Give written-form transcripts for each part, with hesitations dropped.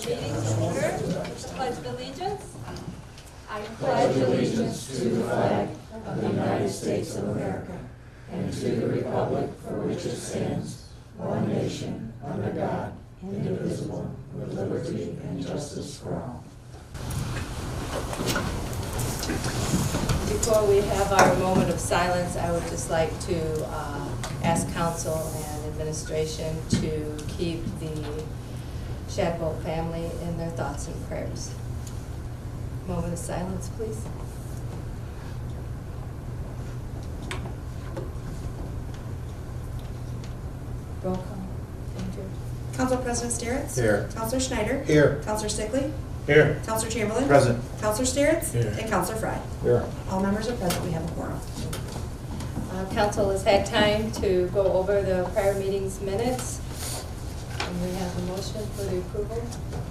Meeting to order. Pledge of allegiance. I pledge allegiance to the flag of the United States of America and to the republic for which it stands, one nation, under God, indivisible, with liberty and justice for all. Before we have our moment of silence, I would just like to ask council and administration to keep the Shadbolt family in their thoughts and prayers. Moment of silence, please. Roll call. Andrew. Council President Steeritz? Here. Councilor Schneider? Here. Councilor Stickley? Here. Councilor Chamberlain? Present. Councilor Steeritz? Here. And Councilor Fry. Here. All members are present. We have a quorum. Council has had time to go over the prior meeting's minutes. And we have a motion for the approval.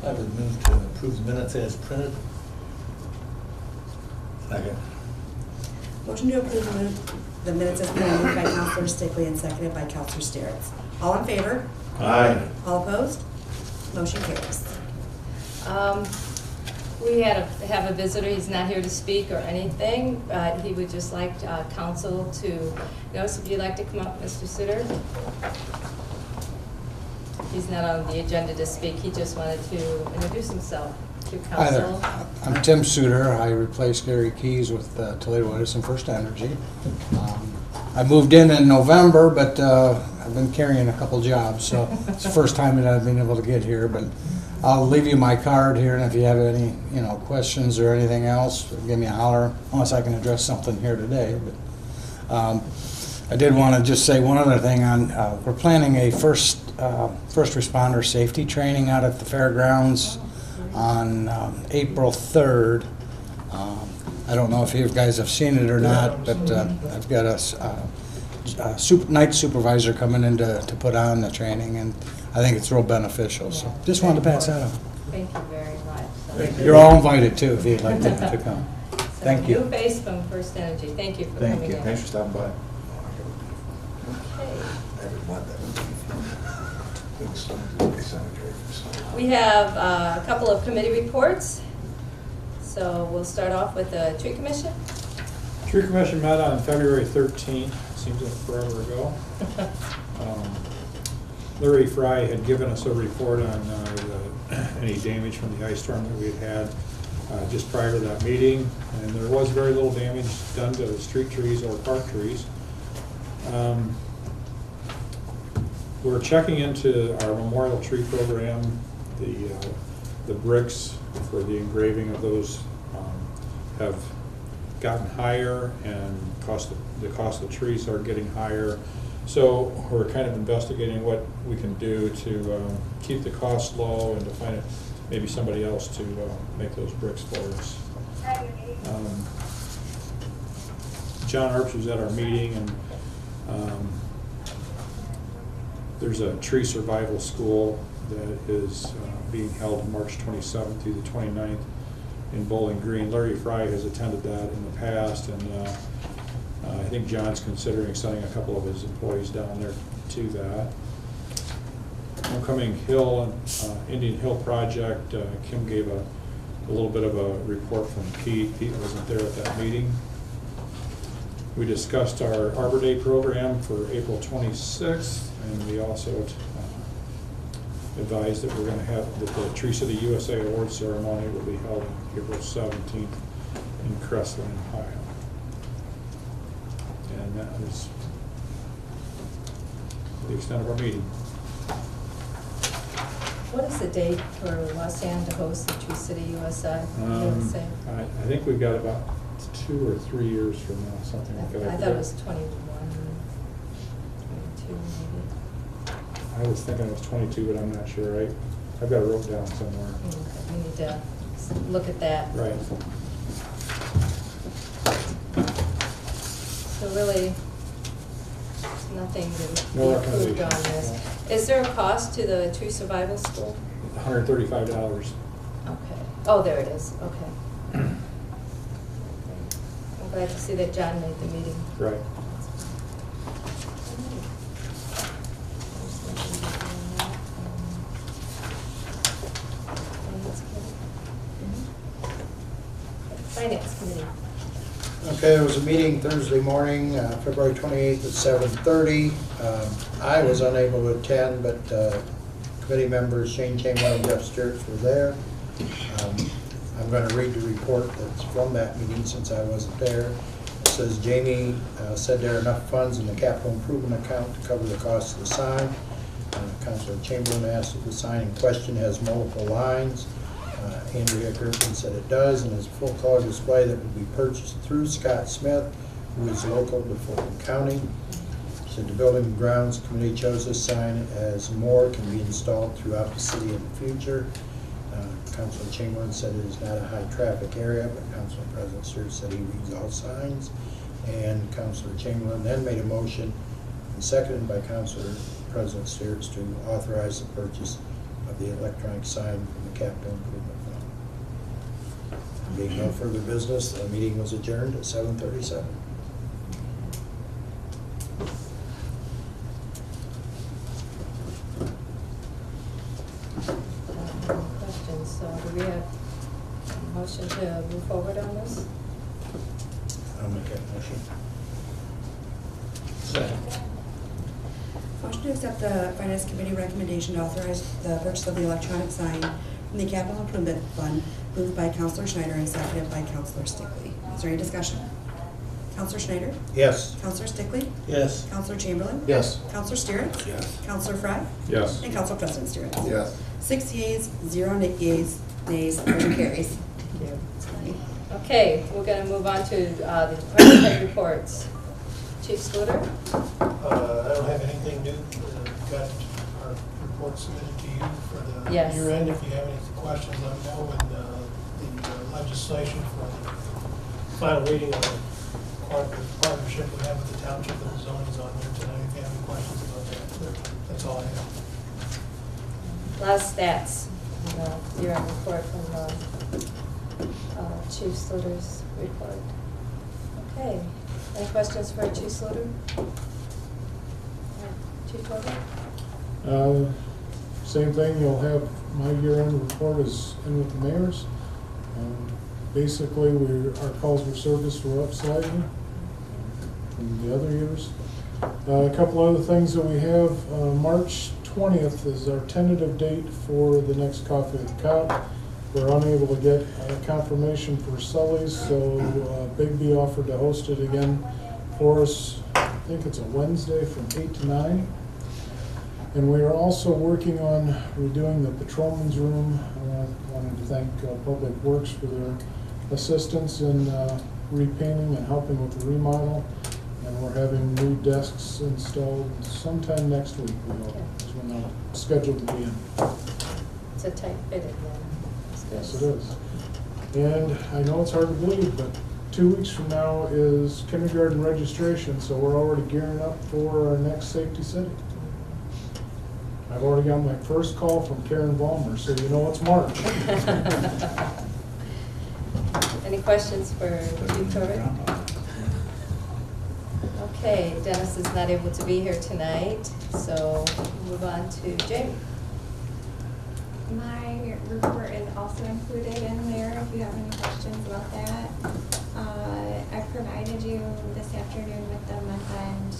I would move to approve the minutes as printed. Second. Motion to approve the minutes as presented by Councilor Stickley and seconded by Councilor Steeritz. All in favor? Aye. All opposed? Motion carries. We have a visitor. He's not here to speak or anything, but he would just like council to notice if you'd like to come up, Mr. Sutter. He's not on the agenda to speak. He just wanted to introduce himself to council. Hi there. I'm Tim Suter. I replaced Gary Keys with Toledo Edison First Energy. I moved in November, but I've been carrying a couple jobs, so it's the first time that I've been able to get here. But I'll leave you my card here, and if you have any, questions or anything else, give me a holler. Unless I can address something here today. But I did want to just say one other thing. We're planning a first responder safety training out at the fairgrounds on April 3rd. I don't know if you guys have seen it or not, but I've got a night supervisor coming in to put on the training, and I think it's real beneficial. So just wanted to pass that on. Thank you very much. Thank you. You're all invited too if you'd like to come. Thank you. New face from First Energy. Thank you for coming in. Thanks for stopping by. We have a couple of committee reports. So we'll start off with the Tree Commission. Tree Commission met on February 13th, seems like forever ago. Larry Fry had given us a report on any damage from the ice storm that we had just prior to that meeting, and there was very little damage done to street trees or park trees. We're checking into our memorial tree program. The bricks for the engraving of those have gotten higher, and the cost of the trees are getting higher. So we're kind of investigating what we can do to keep the cost low and to find maybe somebody else to make those bricks for us. John Earps was at our meeting, and there's a tree survival school that is being held March 27th through the 29th in Bowling Green. Larry Fry has attended that in the past, and I think John's considering sending a couple of his employees down there to that. Homecoming Hill and Indian Hill project, Kim gave a little bit of a report from Pete. Pete wasn't there at that meeting. We discussed our Arbor Day program for April 26th, and we also advised that we're going to have that the Tree City USA Award ceremony will be held on April 17th in Crestline, Ohio. And that is the extent of our meeting. What is the date for Wauseon to host the Tree City USA? I think we've got about 2 or 3 years from now, something like that. I thought it was 21, 22 maybe. I was thinking it was 22, but I'm not sure. I've got it wrote down somewhere. Okay, we need to look at that. Right. So really, nothing to No be approved on recommendation, this. Is there a cost to the tree survival school? $135. Okay. Oh, there it is. Okay. I'm glad to see that John made the meeting. Right. Finance Committee. Okay, there was a meeting Thursday morning, February 28th at 7:30. I was unable to attend, but committee members Shane Chamberlain and Jeff Sturts were there. I'm going to read the report that's from that meeting since I wasn't there. It says Jamie said there are enough funds in the capital improvement account to cover the cost of the sign. Councilor Chamberlain asked if the sign in question has multiple lines. Andrea Griffin said it does, and is a full-color display that would be purchased through Scott Smith, who is local to Fulton County. She said the Building and Grounds Committee chose this sign as more can be installed throughout the city in the future. Councilor Chamberlain said it is not a high-traffic area, but Councilor President Stewart said he reads all signs. And Councilor Chamberlain then made a motion, and seconded by Councilor President Stewart, to authorize the purchase of the electronic sign from the Capital Improvement Fund. There being no further business, the meeting was adjourned at 7:37. Questions, so do we have a motion to move forward on this? I'll make that motion. Second. Motion to accept the Finance Committee recommendation to authorize the purchase of the electronic sign from the Capital Improvement Fund, moved by Councilor Schneider and seconded by Councilor Stickley. Is there any discussion? Councilor Schneider? Yes. Councilor Stickley? Yes. Councilor Chamberlain? Yes. Councilor Stewart? Yes. Councilor Fry? Yes. And Council President Stewart? Yes. 6 yeas, 0 nays, motion carries. Thank you. Okay, we're going to move on to the department head reports. Chief Schluter? I don't have anything new. Got our report submitted to you for the Yes. year end. If you have any questions, let me know. And the legislation for the final reading of the partnership we have with the township and the zoning is on there tonight. If you have any questions about that, that's all I have. A lot of stats in the year-end report from Chief Schluter's report. Okay, any questions for Chief Schluter? Chief Schluter? Same thing, you'll have my year-end report is in with the mayor's. Basically, our calls for service were up slightly from the other years. A couple other things that we have, March 20th is our tentative date for the next Coffee with the Cop. We're unable to get confirmation for Sully's, so Bigby offered to host it again for us. I think it's a Wednesday from 8 to 9. And we are also working on redoing the patrolman's room. I wanted to thank Public Works for their assistance in repainting and helping with the remodel. And we're having new desks installed sometime next week, we hope, is when they're scheduled to be in. It's a tight fitted one. Yes, it is. And I know it's hard to believe, but 2 weeks from now is kindergarten registration, so we're already gearing up for our next Safety City. I've already got my first call from Karen Ballmer, so you know it's March. Any questions for Chief Torrey? Okay, Dennis is not able to be here tonight, so we'll move on to Jamie. My report is also included in there if you have any questions about that. I provided you this afternoon with the month-end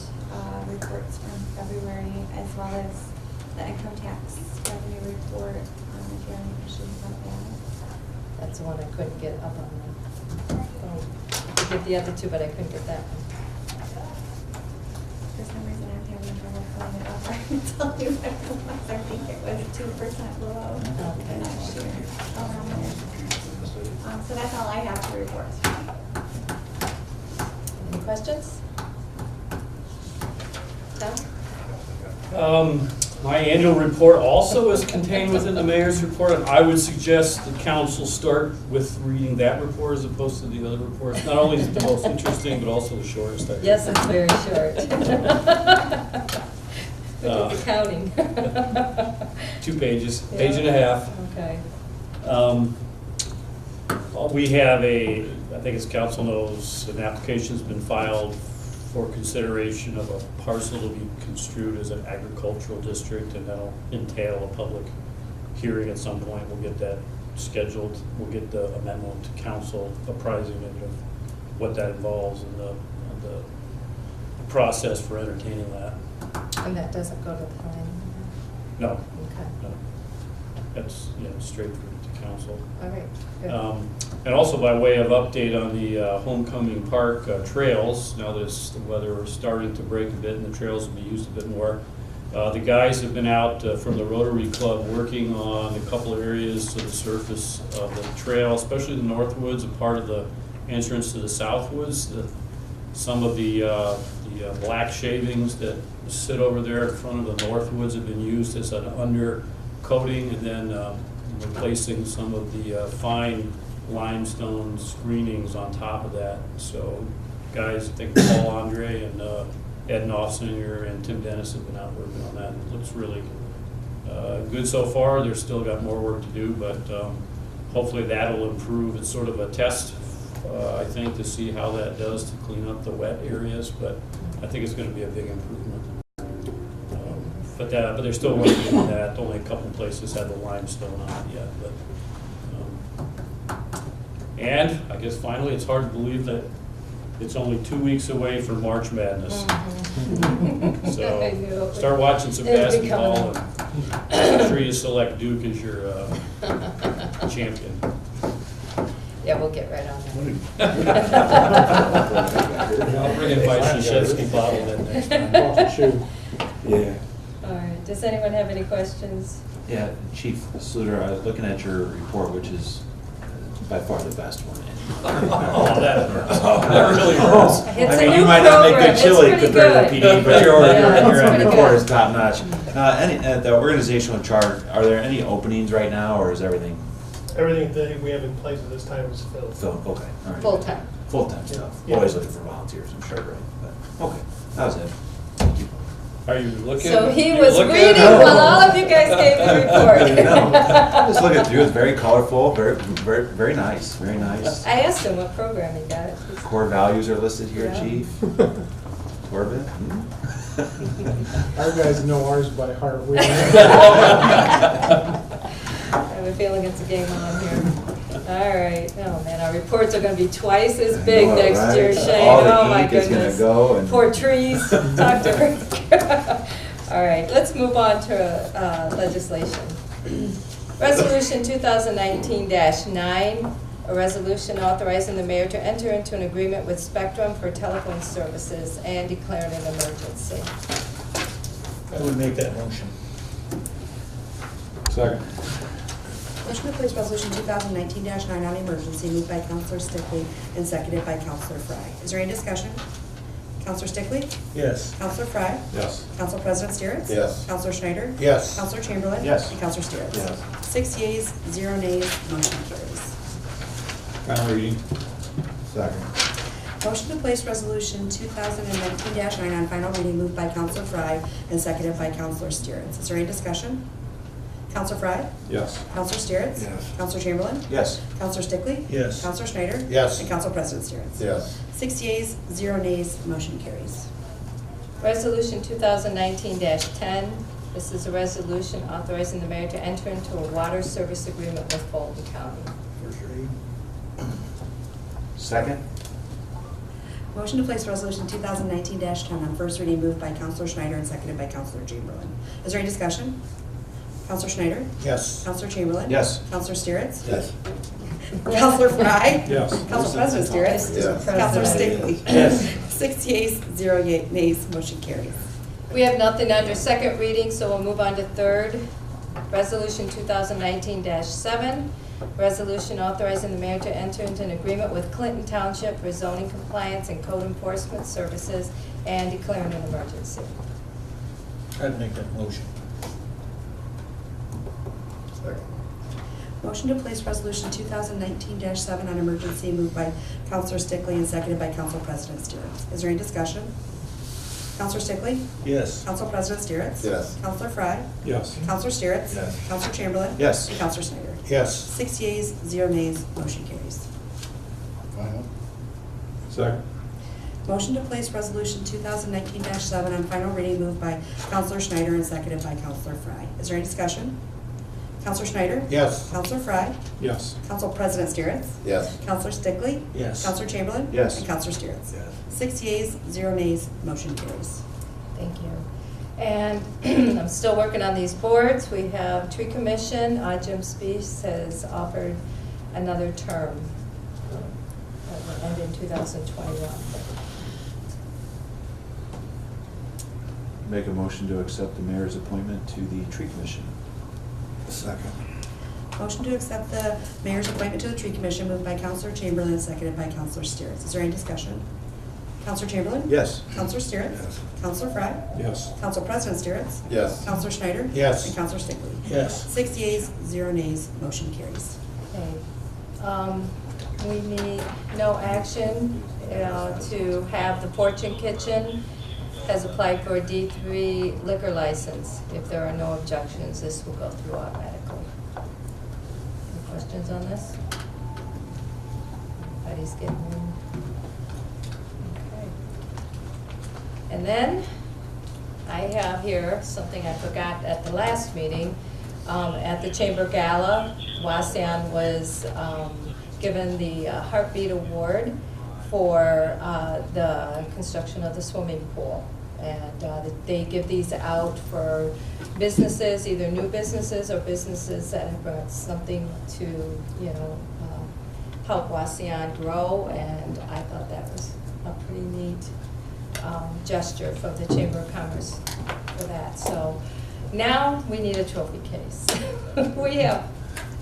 reports from February, as well as the income tax revenue report, if you have any questions about that. That's the one I couldn't get up on the phone. I could get the other two, but I couldn't get that one. For some reason, I'm having trouble pulling it up. I can tell you what it was. I think it was 2% below Okay. last year. Around there. So that's all I have to report. Any questions? Tom? My annual report also is contained within the mayor's report, and I would suggest the council start with reading that report as opposed to the other reports. Not only is it the most interesting, but also the shortest. I think. Yes, it's very short. Look at the counting. 2 pages, Yeah. page and a half. Okay. We have I think as council knows, an application's been filed for consideration of a parcel to be construed as an agricultural district, and that'll entail a public hearing at some point. We'll get that scheduled. We'll get the memo to council apprising it of what that involves and the process for entertaining that. And that doesn't go to the planning? No, Okay, no. That's, straight through to council. all right, good. And also by way of update on the Homecoming Park trails, now that the weather is starting to break a bit and the trails will be used a bit more, the guys have been out from the Rotary Club working on a couple of areas of the surface of the trail, especially the North Woods, a part of the entrance to the South Woods. Some of the black shavings that sit over there in front of the North Woods have been used as an undercoating, and then replacing some of the fine limestone screenings on top of that. So guys, I think Paul Andre and Ed Noffsinger and Tim Dennis have been out working on that. It looks really good so far. They've still got more work to do, but hopefully that'll improve. It's sort of a test, I think, to see how that does to clean up the wet areas, but I think it's going to be a big improvement. But they're still working on that. Only a couple places have the limestone on it yet. But and I guess finally, it's hard to believe that it's only 2 weeks away from March Madness. I So know. start watching some It'll be basketball, and make sure you select Duke as your champion. Yeah, we'll get right on that. I'll bring in my Krzyzewski bottle then next time. Yeah. All right, does anyone have any questions? Yeah, Chief Sluter, I was looking at your report, which is by far the best one. Oh, that hurts. That really hurts. It's I a mean, new you might not make program. good It's chili pretty compared to good. PD, but Yeah, it's your pretty report good. is top notch. The organizational chart, are there any openings right now, or is everything Everything that we have in place at this time is filled. filled? Okay, all right. Full-time. Full-time stuff. Yeah. Always looking for volunteers, I'm sure, right? But, okay, that was it. Thank you. Are you looking? So he you was looking? reading while all of you guys gave the report. No, just looking through, it's very colorful, very nice, very nice. I asked him what program he got. He's- Core values are listed here, Yeah. Chief. Corbett? Our guys know ours by heart. We I have a feeling it's a game on here. All right, oh man, our reports are gonna be twice as big I know, next right? year, Shane. All the Oh my ink is gonna goodness. go and- Poor trees. Talk to Rick. All right, let's move on to legislation. Resolution 2019-9, a resolution authorizing the mayor to enter into an agreement with Spectrum for telephone services and declaring an emergency. I would make that motion. Second. Motion to place resolution 2019-9 on emergency moved by Counselor Stickley and seconded by Counselor Fry. Is there any discussion? Counselor Stickley? Yes. Counselor Fry? Yes. Council President Steeritz? Yes. Counselor Schneider? Yes. Counselor Chamberlain? Yes. And Counselor Steeritz? Yes. 6 yeas, 0 nays, motion carries. Final reading. Second. Motion to place resolution 2019-9 on final reading moved by Counselor Fry and seconded by Counselor Steeritz. Is there any discussion? Counselor Fry? Yes. Counselor Steeritz? Yes. Counselor Chamberlain? Yes. Counselor Stickley? Yes. Counselor Schneider? Yes. And Council President Steeritz? Yes. 6 yeas, 0 nays, motion carries. Resolution 2019-10, this is a resolution authorizing the mayor to enter into a water service agreement with Fulton County. First reading. Second. Motion to place resolution 2019-10 on first reading moved by Counselor Schneider and seconded by Counselor Chamberlain. Is there any discussion? Counselor Schneider? Yes. Counselor Chamberlain? Yes. Counselor Steeritz? Yes. Counselor Fry? Yes. Council President Steeritz? Yes. Counselor Stickley? Yes. 6 yeas, 0 nays, motion carries. We have nothing under second reading, so we'll move on to third. Resolution 2019-7, resolution authorizing the mayor to enter into an agreement with Clinton Township for zoning compliance and code enforcement services and declaring an emergency. I'd make that motion. Second. Motion to place resolution 2019-7 on emergency moved by Counselor Stickley and seconded by Council President Steeritz. Is there any discussion? Counselor Stickley? Yes. Council President Steeritz? Yes. Counselor Fry? Yes. Counselor Steeritz? Yes. Counselor Chamberlain? Yes. And Counselor Schneider? Yes. 6 yeas, 0 nays, motion carries. Final. Second. Motion to place resolution 2019-7 on final reading moved by Counselor Schneider and seconded by Counselor Fry. Is there any discussion? Counselor Schneider? Yes. Counselor Frye? Yes. Council President Steeritz? Yes. Counselor Stickley? Yes. Counselor Chamberlain? Yes. And Counselor Steeritz? Yes. 6 yeas, 0 nays, motion carries. Thank you. And I'm still working on these boards. We have Tree Commission. Jim Spees has offered another term that will end in 2021. Make a motion to accept the mayor's appointment to the tree commission. Second. Motion to accept the mayor's appointment to the tree commission moved by Counselor Chamberlain and seconded by Counselor Steeritz. Is there any discussion? Counselor Chamberlain? Yes. Counselor Steeritz? Yes. Counselor Frye? Yes. Council President Steeritz? Yes. Counselor Schneider? Yes. And Counselor Stickley? Yes. 6 yeas, 0 nays, motion carries. Okay. We need no action to have the Porch and Kitchen has applied for a D3 liquor license. If there are no objections, this will go through automatically. Any questions on this? Everybody's getting in. Okay. And then I have here something I forgot at the last meeting. At the Chamber Gala, Wauseon was given the Heartbeat Award for the construction of the swimming pool. And they give these out for businesses, either new businesses or businesses that have brought something to, help Wauseon grow. And I thought that was a pretty neat gesture from the Chamber of Commerce for that. So now we need a trophy case. We have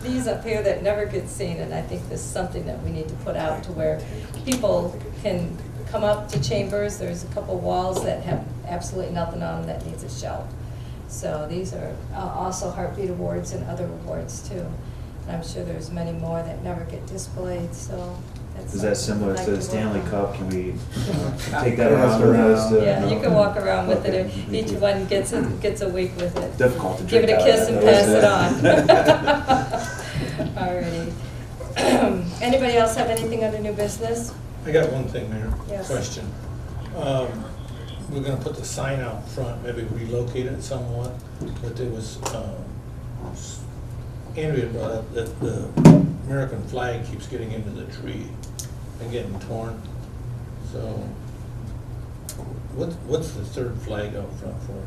these up here that never get seen, and I think this is something that we need to put out to where people can come up to Chambers. There's a couple walls that have absolutely nothing on them that needs a shelf. So these are also Heartbeat Awards and other awards too. And I'm sure there's many more that never get displayed, so that's. Is that something similar I'd to like the work Stanley on. Cup? Can we take that around with us? Yeah, you can walk around with it, Okay. if each one gets a week with it. Difficult to Give it drink a out kiss of and that, pass it on. Alrighty. Anybody else have anything under new business? I got one thing, Mayor. Yes. Question. We're gonna put the sign out front, maybe relocate it somewhat, but there was, Andrea brought up that the American flag keeps getting into the tree and getting torn. So, what's the third flag out front for?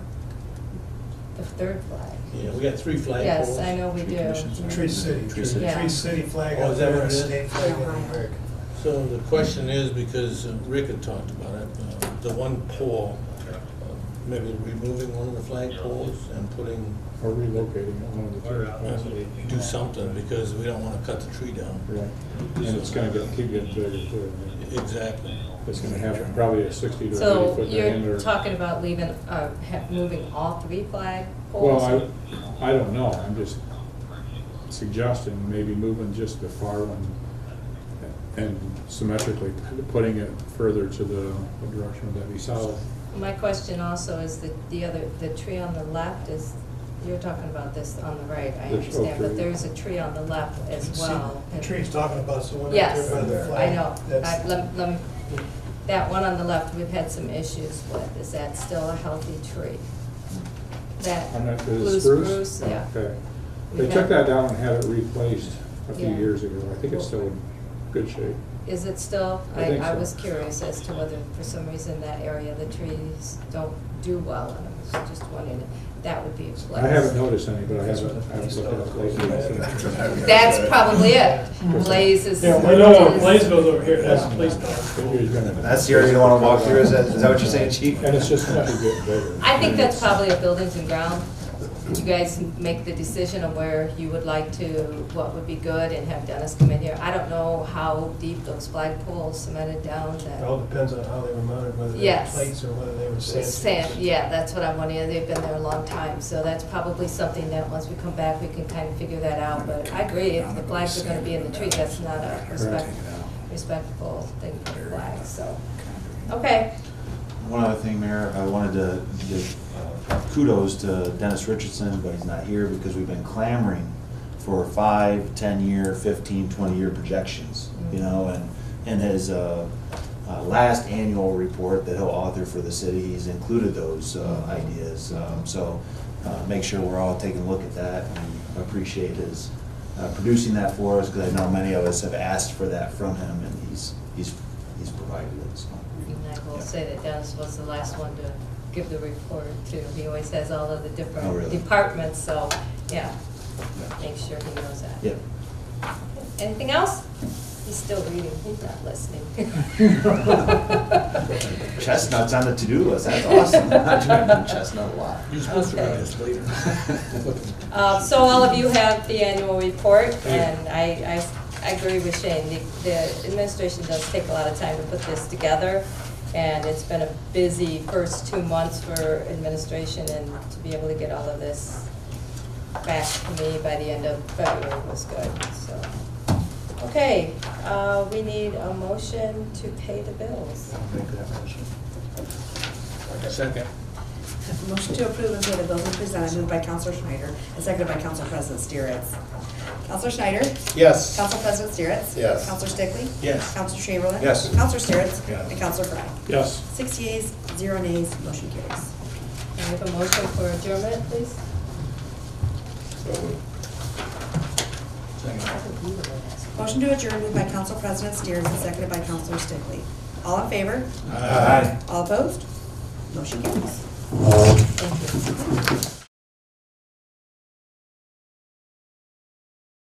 The third flag. Yeah, we got 3 flag Yes, poles. I know we Tree do. commissions, right? Tree City, Tree City. Yeah. Tree City flag Oh, out is that there, what and it is? state flag in Ohio. America. So the question is, because Rick had talked about it, the one pole, maybe removing one of the flag poles and putting, Or relocating it, one of the two. do something, because we don't want to cut the tree down. Right. And it's gonna keep getting bigger too. Exactly. It's gonna have probably a 60 to 80 So foot diameter. you're talking about leaving, moving all 3 flag poles? Well, I don't know, I'm just suggesting maybe moving just the far one and symmetrically putting it further to the direction of that be south. My question also is the tree on the left is, you're talking about this on the right, I The understand, tree. but there's a tree on the left as See, well. The tree he's talking about is the one out Yes, there by the flag. I know. That's- Let me, that one on the left, we've had some issues with. Is that still a healthy tree? That I'm not, blue the spruce? spruce, yeah. Okay. We've They took had- that down and had it replaced a few Yeah. years ago. I think it's still in good shape. Is it still? I think I so. was curious as to whether for some reason that area, the trees don't do well, and I was just wondering if that would be a place. I haven't noticed any, but I haven't looked at it lately. That's probably it. Blaze is. Yeah, we know where Blaze goes over here, that's the police dog. That's the area you don't want to walk through, is that what you're saying, chief? And it's just going to get bigger. I think that's probably a buildings and ground. You guys make the decision of where you would like to, what would be good, and have Dennis come in here. I don't know how deep those flagpoles cemented down It all that. depends on how they were mounted, whether they were Yes. plates or whether they were sand. Sand, yeah, that's what I'm wondering. They've been there a long time, so that's probably something that once we come back, we can kind of figure that out. But I agree, if the flags are gonna be in the tree, that's not a respectful thing for the flags, so. Okay, One other thing, Mayor, I wanted to give kudos to Dennis Richardson, but he's not here because we've been clamoring for 5, 10-year, 15, 20-year projections, you know, and in his last annual report that he'll author for the city, he's included those ideas. So make sure we're all taking a look at that, and appreciate his producing that for us, because I know many of us have asked for that from him, and he's provided it, so. And I will Yeah. say that Dennis was the last one to give the report too. He always has all of the Oh, different really? departments, so, yeah, Yeah. make sure he knows that. Yeah. Anything else? He's still reading, he's not listening. Chestnut's on the to-do list, that's awesome. I'm doing chestnut a lot. You're supposed to read Okay. this later. So all of you have the annual report, and I agree with Shane. The administration does take a lot of time to put this together, and it's been a busy first 2 months for administration, and to be able to get all of this back to me by the end of February was good, so. Okay, we need a motion to pay the bills. Make that motion. Second. Motion to approve and pay the bills as presented, moved by Counselor Schneider, and seconded by Council President Steeritz. Counselor Schneider? Yes. Council President Steeritz? Yes. Counselor Stickley? Yes. Counselor Chamberlain? Yes. Counselor Steeritz? Yes. And Counselor Fry. Yes. 6 yeas, 0 nays, motion carries. Can I have a motion for adjournment, please? Motion to adjourn moved by Council President Steeritz and seconded by Counselor Stickley. All in favor? Aye. All opposed? Motion carries. Thank you.